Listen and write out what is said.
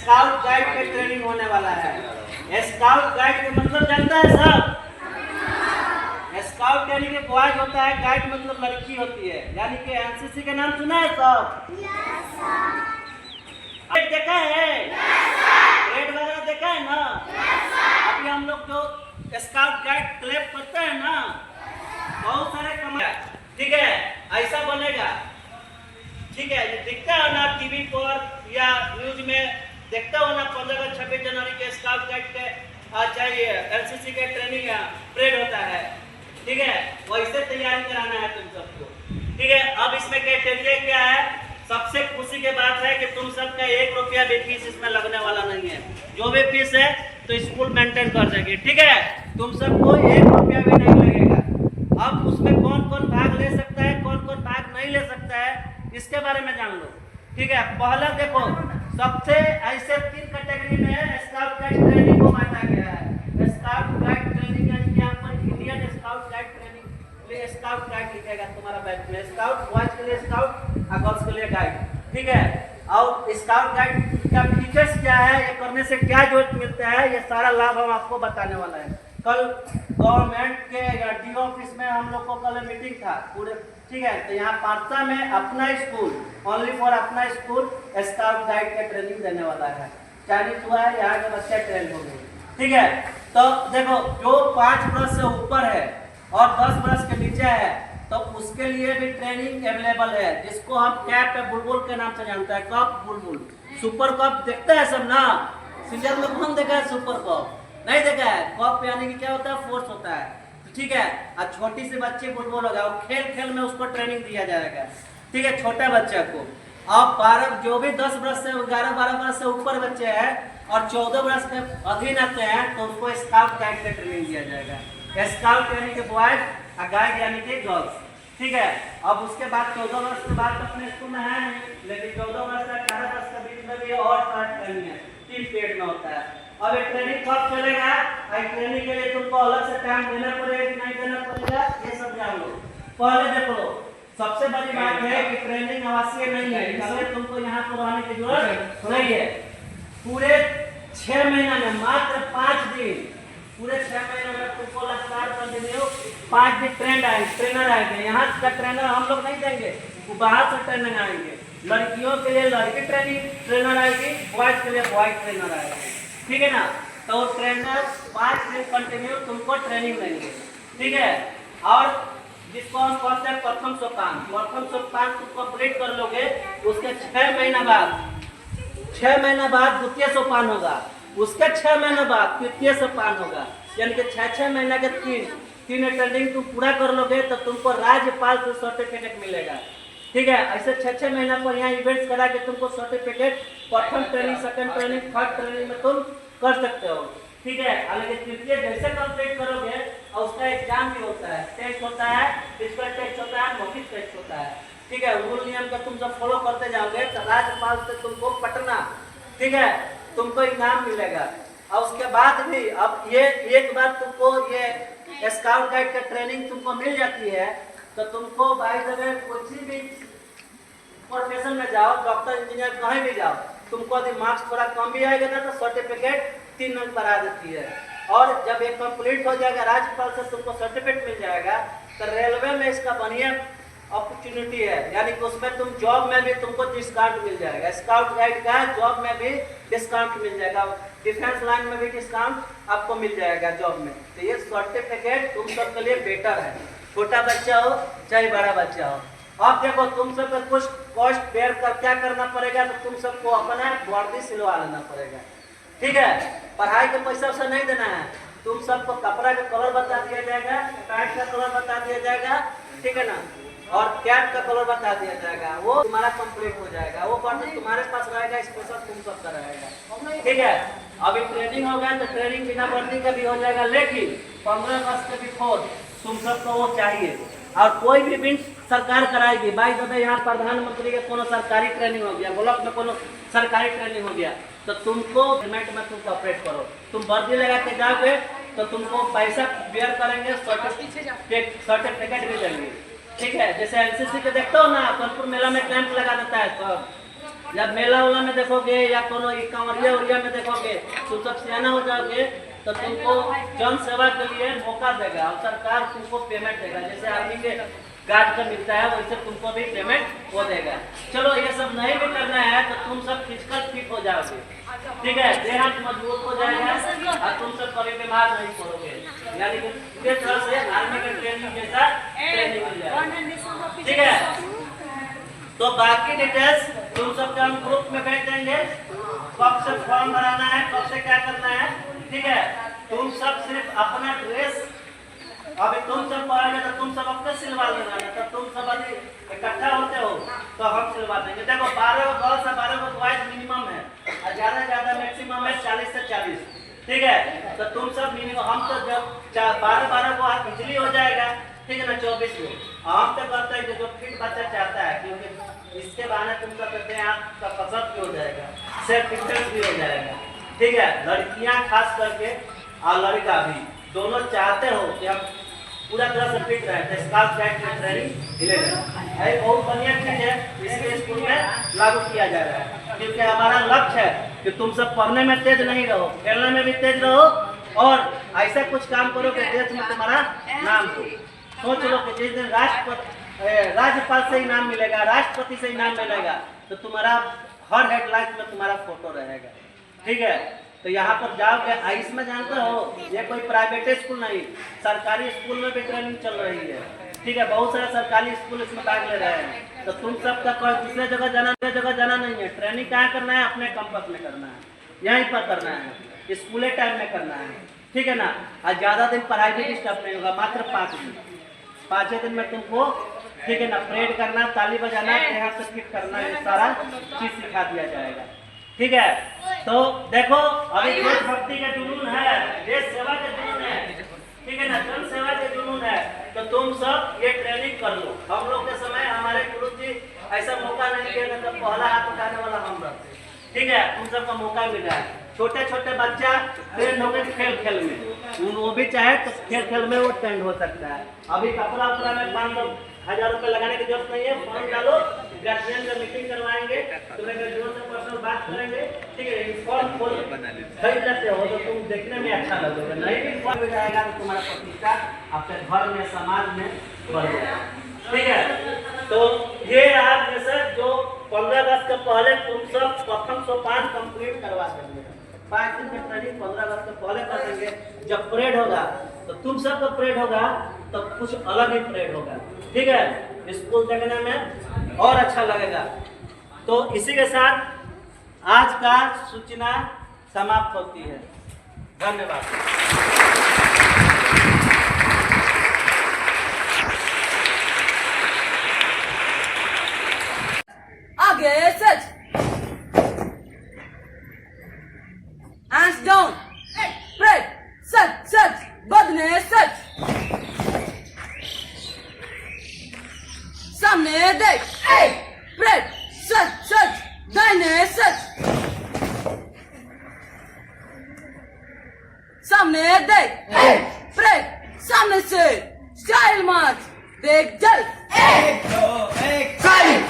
Scout guide का training होने वाला है। स्काउट गाइड का मतलब जानता है सब? स्काउट यानी कि बॉयज होता है, गाइड मतलब लड़की होती है, यानी कि एनसीसी का नाम सुना है सब? देखा है? रेड वगैरह देखा है ना? अभी हम लोग जो स्काउट गाइड क्लैप करते हैं ना, बहुत सारे कमाल, ठीक है, ऐसा बनेगा, ठीक है, दिखता है ना टीवी पर या न्यूज में, देखता हो ना 15 और 26 जनवरी के स्काउट गाइड के चाहिए एनसीसी के ट्रेनिंग परेड होता है, ठीक है, वैसे तैयारी कराना है तुम सबको, ठीक है। अब इसमें क्राइटेरिया क्या है? सबसे खुशी की बात है कि तुम सबका 1 रुपया भी फीस इसमें लगने वाला नहीं है। जो भी फीस है तो स्कूल मेंटेन कर देगी, ठीक है, तुम सबको 1 रुपया भी नहीं लगेगा। अब उसमें कौन कौन भाग ले सकता है, कौन कौन भाग नहीं ले सकता है, इसके बारे में जान लो, ठीक है। पहला देखो, सबसे ऐसे 3 कैटेगरी में स्काउट गाइड ट्रेनिंग को बांटा गया है। स्काउट गाइड ट्रेनिंग यानी कि यहाँ पर Indian scout guide training, scout guide लिखेगा तुम्हारा बैच में, स्काउट बॉयज के लिए स्काउट और गर्ल्स के लिए गाइड, ठीक है। और स्काउट गाइड का फीचर्स क्या है, ये करने से क्या जरूरत मिलता है, ये सारा लाभ हम आपको बताने वाला है। कल गवर्नमेंट के डी ऑफिस में हम लोग को कल मीटिंग था पूरे, ठीक है, तो यहाँ पारसा में अपना स्कूल, ओनली फॉर अपना स्कूल स्काउट गाइड का ट्रेनिंग देने वाला है। चयनित हुआ है, यहाँ के बच्चे ट्रेन हो गए, ठीक है। तो देखो, जो 5 वर्ष से ऊपर है और 10 वर्ष के नीचे है तो उसके लिए भी ट्रेनिंग अवेलेबल है, जिसको हम कैप बुलबुल के नाम से जानते हैं, कप बुलबुल। सुपर कप देखते हैं सब ना, सीजन में कौन देखा है सुपर कप? नहीं देखा है। कप यानी कि क्या होता है, फोर्स होता है, ठीक है। और छोटी सी बच्ची बुलबुल होगा, खेल खेल में उसको ट्रेनिंग दिया जाएगा, ठीक है, छोटे बच्चे को। अब 12 जो भी 10 वर्ष से 11-12 वर्ष से ऊपर बच्चे हैं और 14 वर्ष के अधीन आते हैं तो उनको स्काउट गाइड का ट्रेनिंग दिया जाएगा। स्काउट यानी कि बॉयज और गाइड यानी कि गर्ल्स, ठीक है। अब उसके बाद 14 वर्ष के बाद अपने स्कूल में है नहीं, लेकिन 14 वर्ष से 18 वर्ष के बीच में भी और ट्रेनिंग है, 3 पीरियड में होता है। अब ये ट्रेनिंग कब चलेगा, ट्रेनिंग के लिए तुमको अलग से टाइम देना पड़ेगा कि नहीं देना पड़ेगा, ये सब जान लो। पहले देखो, सबसे बड़ी बात है कि ट्रेनिंग आवासीय नहीं है, इसलिए तुमको यहाँ पर रहने की जरूरत नहीं है। पूरे 6 महीना में मात्र 5 दिन, पूरे 6 महीने में तुमको लगातार कंटिन्यू 5 दिन ट्रेनर आएंगे। यहाँ का ट्रेनर हम लोग नहीं देंगे, वो बाहर से ट्रेनर आएंगे। लड़कियों के लिए लड़की ट्रेनर आएगी, बॉयज के लिए बॉयज ट्रेनर आएगी, ठीक है ना। तो ट्रेनर 5 दिन कंटिन्यू तुमको ट्रेनिंग देंगे, ठीक है। और जिसको हम कहते हैं प्रथम सोपान तुम कंप्लीट कर लोगे, उसके 6 महीना बाद द्वितीय सोपान होगा, उसके 6 महीने बाद तृतीय सोपान होगा, यानी कि 6 महीना के 3 अटेंडिंग तुम पूरा कर लोगे तो तुमको राज्यपाल से सर्टिफिकेट मिलेगा, ठीक है। ऐसे 6 महीना पर यहाँ इवेंट्स करा के तुमको सर्टिफिकेट प्रथम training, second training, third training में तुम कर सकते हो, ठीक है। हालांकि तृतीय जैसे कंप्लीट करोगे और उसका एग्जाम भी होता है, टेस्ट होता है, फिजिकल टेस्ट होता है, मौखिक टेस्ट होता है, ठीक है। रूल नियम का तुम जब फॉलो करते जाओगे तो राज्यपाल से तुमको पटना, ठीक है, तुमको इनाम मिलेगा। और उसके बाद भी अब ये एक बार तुमको ये स्काउट गाइड का ट्रेनिंग तुमको मिल जाती है तो तुमको बाय द वे किसी भी प्रोफेशन में जाओ, डॉक्टर इंजीनियर कहीं भी जाओ, तुमको यदि मार्क्स थोड़ा कम भी आएगा ना तो सर्टिफिकेट 3 अंक बढ़ा देती है। और जब ये कंप्लीट हो जाएगा, राज्यपाल से तुमको सर्टिफिकेट मिल जाएगा, तो रेलवे में इसका बढ़िया अपॉर्चुनिटी है, यानी कि उसमें तुम जॉब में भी तुमको डिस्काउंट मिल जाएगा। स्काउट गाइड का जॉब में भी डिस्काउंट मिल जाएगा, डिफेंस लाइन में भी डिस्काउंट आपको मिल जाएगा जॉब में। तो ये सर्टिफिकेट तुम सबके लिए बेटर है, छोटा बच्चा हो चाहे बड़ा बच्चा हो। अब देखो, तुम सबको कुछ कॉस्ट बेयर कर क्या करना पड़ेगा, तो तुम सबको अपना वर्दी सिलवा लेना पड़ेगा, ठीक है। पढ़ाई का पैसा उसे नहीं देना है, तुम सबको कपड़ा का कलर बता दिया जाएगा, पैंट का कलर बता दिया जाएगा, ठीक है ना, और कैप का कलर बता दिया जाएगा, वो तुम्हारा कंप्लीट हो जाएगा। वो बर्तन तुम्हारे पास रहेगा, स्पेशल तुम सबका रहेगा, ठीक है। अभी ट्रेनिंग हो गया तो ट्रेनिंग बिना वर्दी का भी हो जाएगा, लेकिन 15 वर्ष के बिफोर तुम सबको वो चाहिए। और कोई भी बिन सरकार कराएगी, भाई दादा यहाँ प्रधानमंत्री के कोनो सरकारी ट्रेनिंग हो गया, ब्लॉक में कोनो सरकारी ट्रेनिंग हो गया, तो तुमको पेमेंट में तुम ऑपरेट करो, तुम वर्दी लगा के जाओगे तो तुमको पैसा बेयर करेंगे, सर्टिफिकेट भी देंगे, ठीक है। जैसे एनसीसी के देखते हो ना, कानपुर मेला में कैंप लगा देता है सब, या मेला उला में देखोगे या कोनो कांवरिया उरिया में देखोगे, तुम सब सियाना हो जाओगे तो तुमको जन सेवा के लिए मौका देगा और सरकार तुमको पेमेंट देगा। जैसे आर्मी के गार्ड का मिलता है वैसे तुमको भी पेमेंट वो देगा। चलो ये सब नहीं भी करना है तो तुम सब फिजिकल फिट हो जाओगे, ठीक है, देह हाथ मजबूत हो जाएगा और तुम सब कभी बीमार नहीं पड़ोगे। यानी कि पूरी तरह से आर्मी के ट्रेनिंग जैसा ट्रेनिंग मिल जाएगा, ठीक है। तो बाकी डिटेल्स तुम सबके हम ग्रुप में भेज देंगे, कब से फॉर्म भराना है, कब से क्या करना है, ठीक है। तुम सब सिर्फ अपना ड्रेस, अभी तुम सब पढ़ेंगे तो तुम सब अपने सिलवा लेना, तो तुम सब अभी इकट्ठा होते हो तो हम सिलवा देंगे। देखो 12 गर्ल्स है, 12 बॉयज मिनिमम है और ज्यादा मैक्सिमम है 40 से 40, ठीक है। तो तुम सब मिनिमम, हम तो जब 12 को हाथ बिजली हो जाएगा, ठीक है ना, 24 को हम तो करते हैं जो फिट बच्चा चाहता है, क्योंकि इसके बहाने तुम सब कहते हैं आपका कसरत भी हो जाएगा, सेल्फ डिफेंस भी हो जाएगा, ठीक है। लड़कियां खास करके और लड़का भी दोनों चाहते हो कि हम पूरा तरह से फिट रहे, तो स्काउट गाइड की ट्रेनिंग मिलेगा। ये बहुत बढ़िया चीज है, इसके स्कूल में लागू किया जा रहा है, क्योंकि हमारा लक्ष्य है कि तुम सब पढ़ने में तेज नहीं रहो, खेलने में भी तेज रहो और ऐसा कुछ काम करो कि देश में तुम्हारा नाम हो। सोच लो कि जिस दिन राज्यपाल से इनाम मिलेगा, राष्ट्रपति से इनाम मिलेगा, तो तुम्हारा हर हेडलाइंस में तुम्हारा फोटो रहेगा, ठीक है। तो यहाँ पर जाओगे, इसमें जानते हो ये कोई प्राइवेट स्कूल नहीं, सरकारी स्कूल में भी ट्रेनिंग चल रही है, ठीक है। बहुत सारे सरकारी स्कूल इसमें भाग ले रहे हैं। तो तुम सबका कोई दूसरे जगह जाना नहीं है, ट्रेनिंग कहाँ करना है, अपने कैंपस में करना है, यहीं पर करना है, स्कूले टाइम में करना है, ठीक है ना। और ज्यादा दिन पढ़ाई भी डिस्टर्ब नहीं होगा, मात्र 5 दिन, 5 दिन में तुमको, ठीक है ना, परेड करना, ताली बजाना, यहाँ से फिट करना, ये सारा चीज सिखा दिया जाएगा, ठीक है। तो देखो अभी देशभक्ति का जुनून है, देश सेवा का जुनून है, ठीक है ना, जन सेवा का जुनून है, तो तुम सब ये ट्रेनिंग कर लो। हम लोग के समय हमारे गुरु जी ऐसा मौका नहीं दिया था, पहला हाथ उठाने वाला हम रहते, ठीक है। तुम सबका मौका मिला है, छोटे छोटे बच्चा ट्रेंड हो गए खेल में, वो भी चाहे तो खेल में वो ट्रेंड हो सकता है। अभी कपड़ा उपड़ा में 5,000 रुपये लगाने की जरूरत नहीं है, फॉर्म डालो, गार्जियन से मीटिंग करवाएंगे, तुम्हें ग्रेजुएट से पर्सनल बात करेंगे, ठीक है। फॉर्म खरीद लेते हो तो तुम देखने में अच्छा लगेगा, नहीं भी फॉर्म हो जाएगा तो तुम्हारा प्रतिष्ठा आपके घर में, समाज में बढ़ जाएगा, ठीक है। तो ये आप जैसे जो 15 अगस्त के पहले तुम सब प्रथम सोपान कंप्लीट करवा देंगे, 5 दिन की ट्रेनिंग 15 अगस्त के पहले कर देंगे। जब परेड होगा तो तुम सब का परेड होगा तो कुछ अलग ही परेड होगा, ठीक है, स्कूल देखने में और अच्छा लगेगा। तो इसी के साथ आज का सूचना समाप्त होती है। धन्यवाद। आगे सच, hands down, spread, सच, बदने सच, सामने देख, spread, सच, दाहिने सच, सामने देख, spread, सामने से, स्टाइल मार्च, देख जल, 1 2 1 साइड,